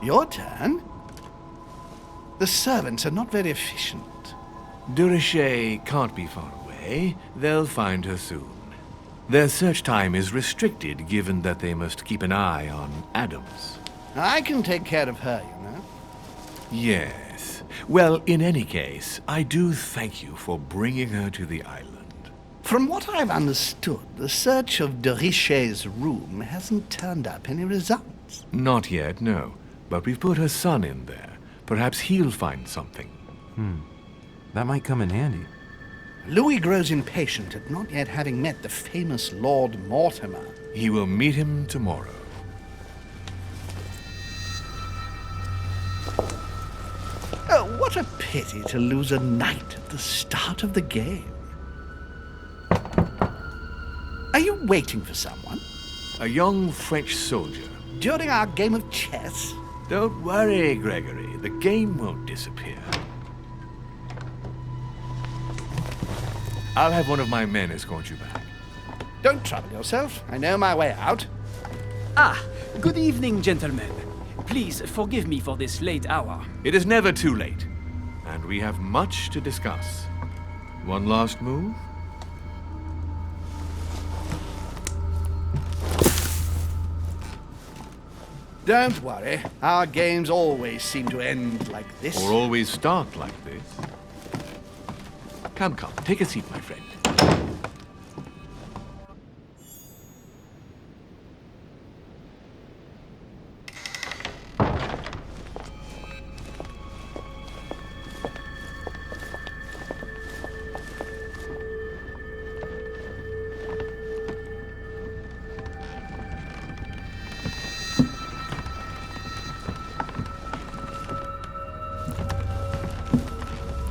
Your turn? The servants are not very efficient. De Richet can't be far away. They'll find her soon. Their search time is restricted, given that they must keep an eye on Adams. I can take care of her, you know. Yes. Well, in any case, I do thank you for bringing her to the island. From what I've understood, the search of de Richet's room hasn't turned up any results. Not yet, no. But we've put her son in there. Perhaps he'll find something. That might come in handy. Louis grows impatient at not yet having met the famous Lord Mortimer. He will meet him tomorrow. Oh, what a pity to lose a knight at the start of the game. Are you waiting for someone? A young French soldier. During our game of chess? Don't worry, Gregory. The game won't disappear. I'll have one of my men escort you back. Don't trouble yourself. I know my way out. Ah, good evening, gentlemen. Please forgive me for this late hour. It is never too late, and we have much to discuss. One last move? Don't worry. Our games always seem to end like this. Or always start like this. Come, take a seat, my friend.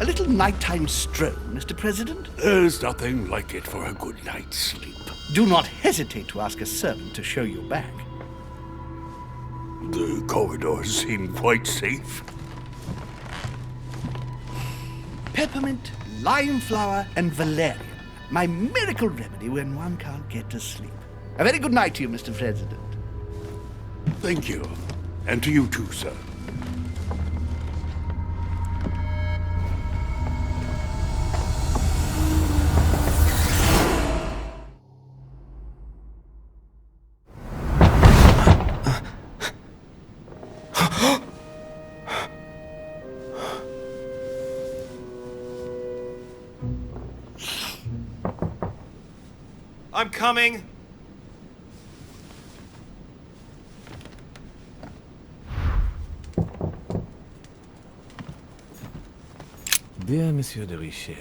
A little nighttime stroll, Mr. President? There's nothing like it for a good night's sleep. Do not hesitate to ask a servant to show you back. The corridors seem quite safe. Peppermint, lime flower, and valerian. My miracle remedy when one can't get to sleep. A very good night to you, Mr. President. Thank you. And to you too, sir. I'm coming! Dear Monsieur de Richet,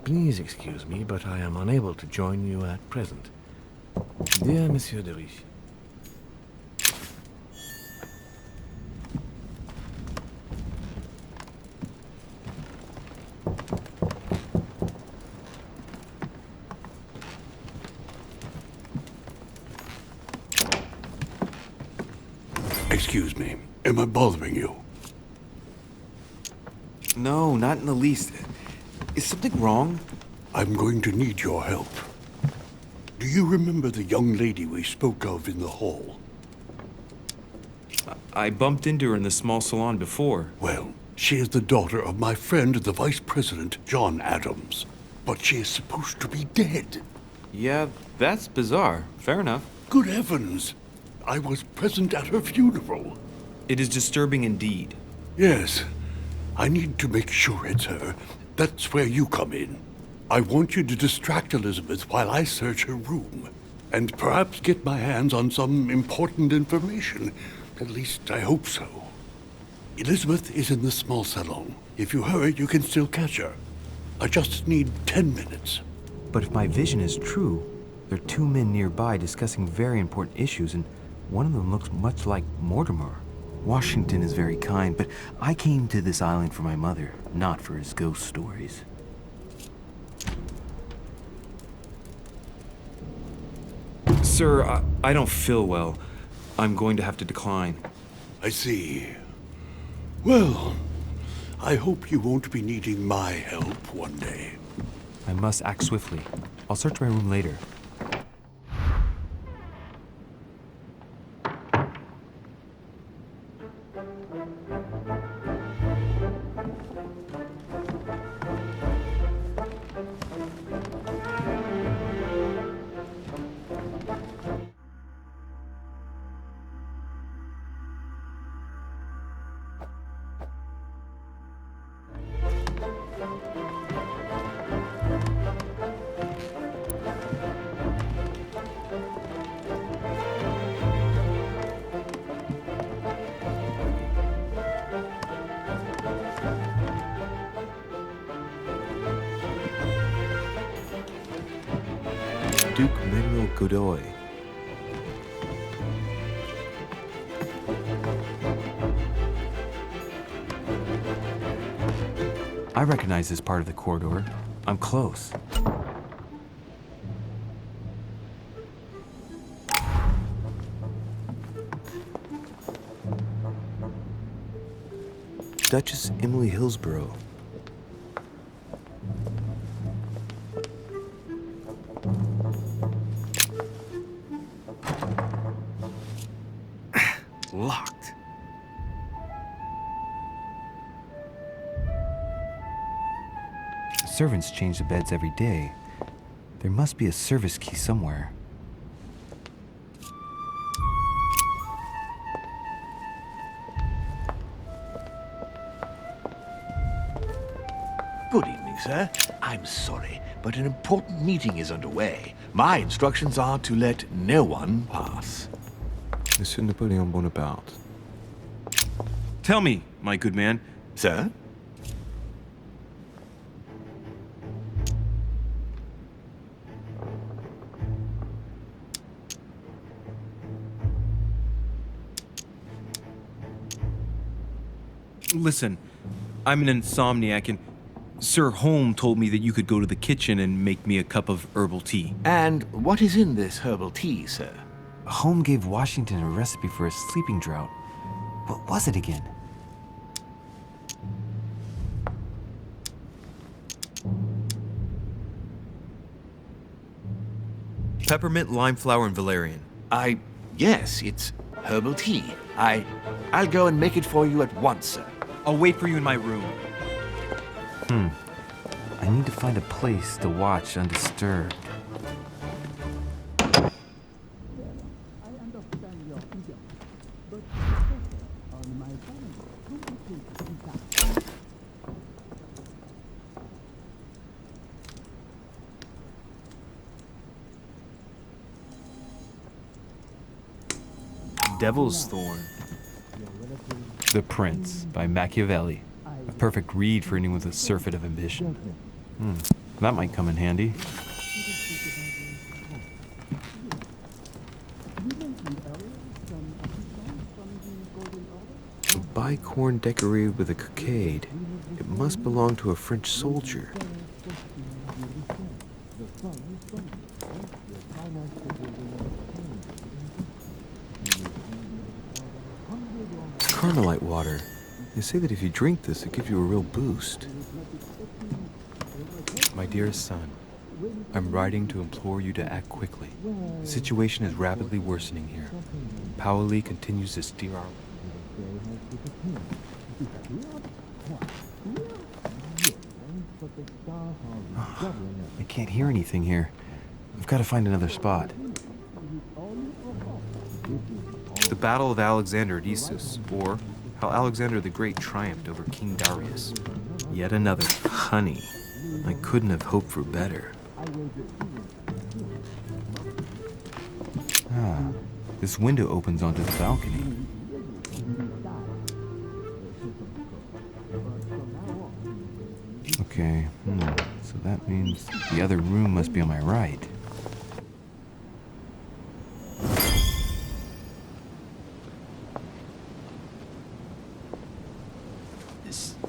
please excuse me, but I am unable to join you at present. Dear Monsieur de Richet. Excuse me. Am I bothering you? No, not in the least. Is something wrong? I'm going to need your help. Do you remember the young lady we spoke of in the hall? I bumped into her in the small salon before. Well, she is the daughter of my friend, the Vice President, John Adams. But she is supposed to be dead. Yeah, that's bizarre. Fair enough. Good heavens! I was present at her funeral. It is disturbing indeed. Yes. I need to make sure it's her. That's where you come in. I want you to distract Elizabeth while I search her room. And perhaps get my hands on some important information. At least, I hope so. Elizabeth is in the small salon. If you hurry, you can still catch her. I just need 10 minutes. But if my vision is true, there are two men nearby discussing very important issues, and one of them looks much like Mortimer. Washington is very kind, but I came to this island for my mother, not for his ghost stories. Sir, I don't feel well. I'm going to have to decline. I see. Well, I hope you won't be needing my help one day. I must act swiftly. I'll search my room later. Duke Manuel Godoy. I recognize this part of the corridor. I'm close. Duchess Emily Hillsborough. Locked. The servants change the beds every day. There must be a service key somewhere. Good evening, sir. I'm sorry, but an important meeting is underway. My instructions are to let no one pass. Monsieur Napoleon Bonaparte. Tell me, my good man. Sir? Listen, I'm an insomniac and Sir Holm told me that you could go to the kitchen and make me a cup of herbal tea. And what is in this herbal tea, sir? Holm gave Washington a recipe for a sleeping draught. What was it again? Peppermint, lime flower, and valerian. Yes, it's herbal tea. I'll go and make it for you at once, sir. I'll wait for you in my room. I need to find a place to watch undisturbed. Devil's Thorn. The Prince by Machiavelli. A perfect read for anyone with a surfeit of ambition. That might come in handy. A bicorn decorated with a cockade. It must belong to a French soldier. Carmelite water. They say that if you drink this, it gives you a real boost. My dearest son, I'm writing to implore you to act quickly. The situation is rapidly worsening here. Paoli continues to steer our... I can't hear anything here. I've got to find another spot. The Battle of Alexander at Issus, or how Alexander the Great triumphed over King Darius. Yet another honey. I couldn't have hoped for better. This window opens onto the balcony. Okay, so that means the other room must be on my right.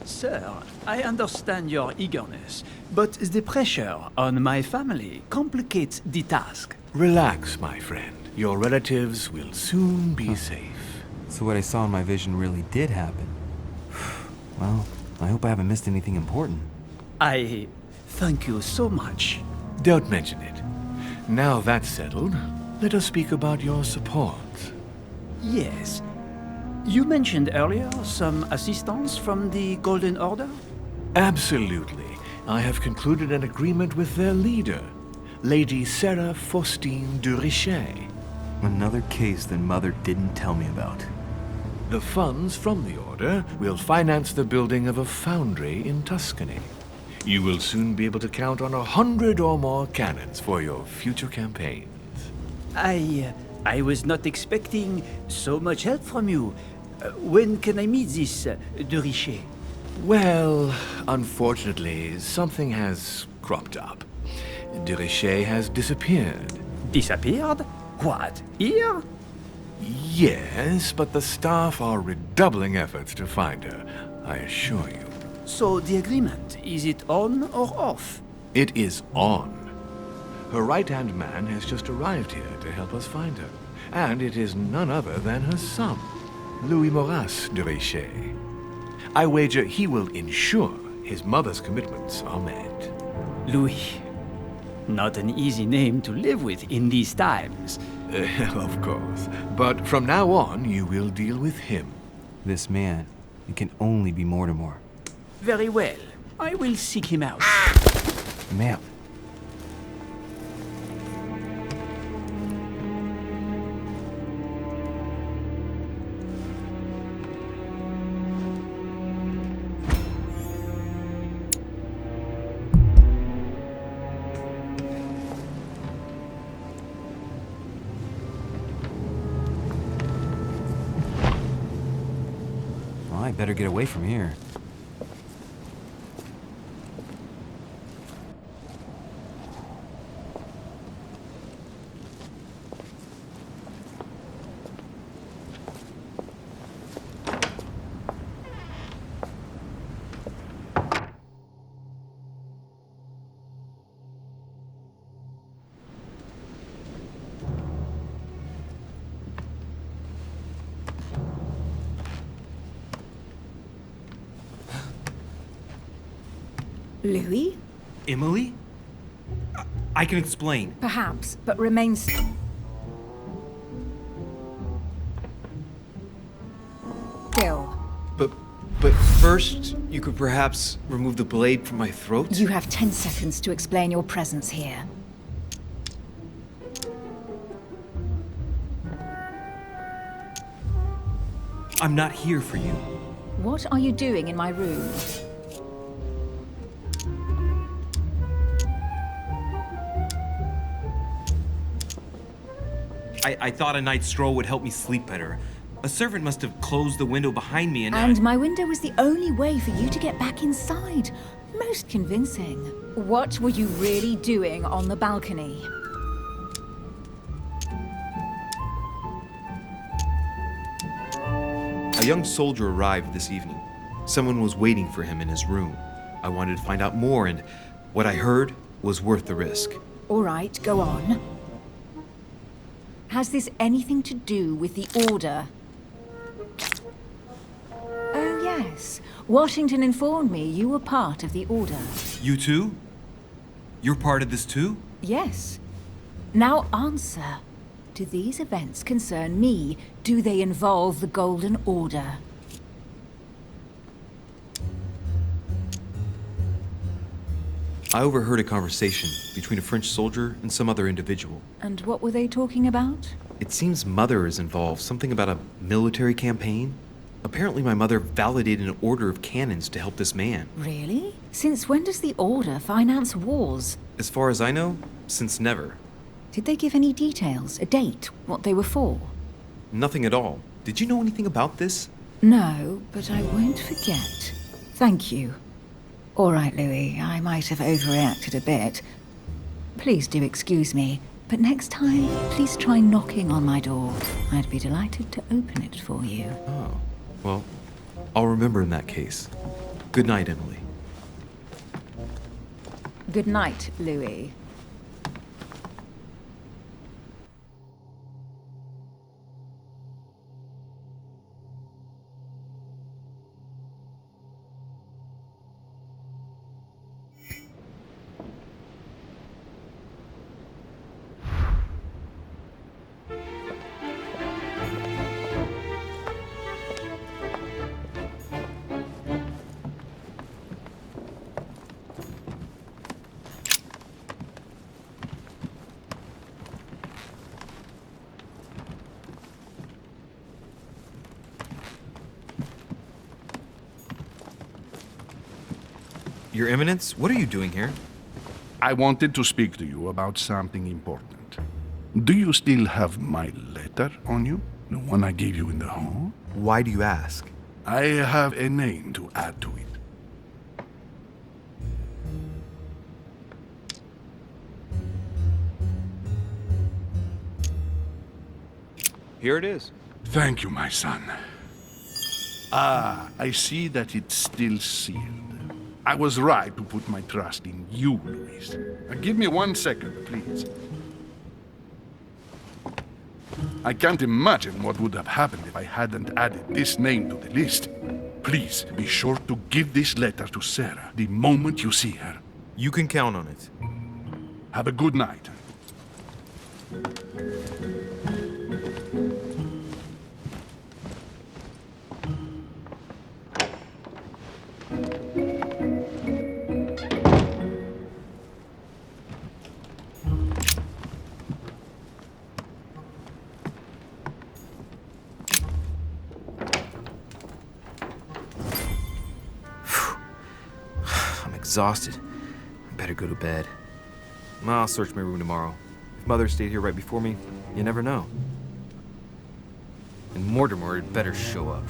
Sir, I understand your eagerness, but the pressure on my family complicates the task. Relax, my friend. Your relatives will soon be safe. So what I saw in my vision really did happen. Well, I hope I haven't missed anything important. I thank you so much. Don't mention it. Now that's settled, let us speak about your support. Yes. You mentioned earlier some assistance from the Golden Order? Absolutely. I have concluded an agreement with their leader, Lady Sarah Faustine de Richet. Another case that Mother didn't tell me about. The funds from the order will finance the building of a foundry in Tuscany. You will soon be able to count on 100 or more cannons for your future campaigns. I was not expecting so much help from you. When can I meet this de Richet? Well, unfortunately, something has cropped up. De Richet has disappeared. Disappeared? What, here? Yes, but the staff are redoubling efforts to find her, I assure you. So the agreement, is it on or off? It is on. Her right-hand man has just arrived here to help us find her. And it is none other than her son, Louis de Richet. I wager he will ensure his mother's commitments are met. Louis. Not an easy name to live with in these times. Of course. But from now on, you will deal with him. This man, it can only be Mortimer. Very well. I will seek him out. Ma'am. Well, I better get away from here. Louis? Emily? I can explain. Perhaps, but remain still. But first, you could perhaps remove the blade from my throat? You have 10 seconds to explain your presence here. I'm not here for you. What are you doing in my room? I thought a night stroll would help me sleep better. A servant must have closed the window behind me And my window was the only way for you to get back inside. Most convincing. What were you really doing on the balcony? A young soldier arrived this evening. Someone was waiting for him in his room. I wanted to find out more, and what I heard was worth the risk. All right, go on. Has this anything to do with the order? Oh, yes. Washington informed me you were part of the order. You too? You're part of this too? Yes. Now answer. Do these events concern me? Do they involve the Golden Order? I overheard a conversation between a French soldier and some other individual. And what were they talking about? It seems Mother is involved, something about a military campaign. Apparently my mother validated an order of cannons to help this man. Really? Since when does the Order finance wars? As far as I know, since never. Did they give any details, a date, what they were for? Nothing at all. Did you know anything about this? No, but I won't forget. Thank you. All right, Louis, I might have overreacted a bit. Please do excuse me, but next time, please try knocking on my door. I'd be delighted to open it for you. Oh, well, I'll remember in that case. Good night, Emily. Good night, Louis. Your Eminence, what are you doing here? I wanted to speak to you about something important. Do you still have my letter on you? The one I gave you in the hall? Why do you ask? I have a name to add to it. Here it is. Thank you, my son. Ah, I see that it's still sealed. I was right to put my trust in you, Louis. Give me 1 second, please. I can't imagine what would have happened if I hadn't added this name to the list. Please be sure to give this letter to Sarah the moment you see her. You can count on it. Have a good night. I'm exhausted. I better go to bed. I'll search my room tomorrow. If Mother stayed here right before me, you never know. And Mortimer had better show up.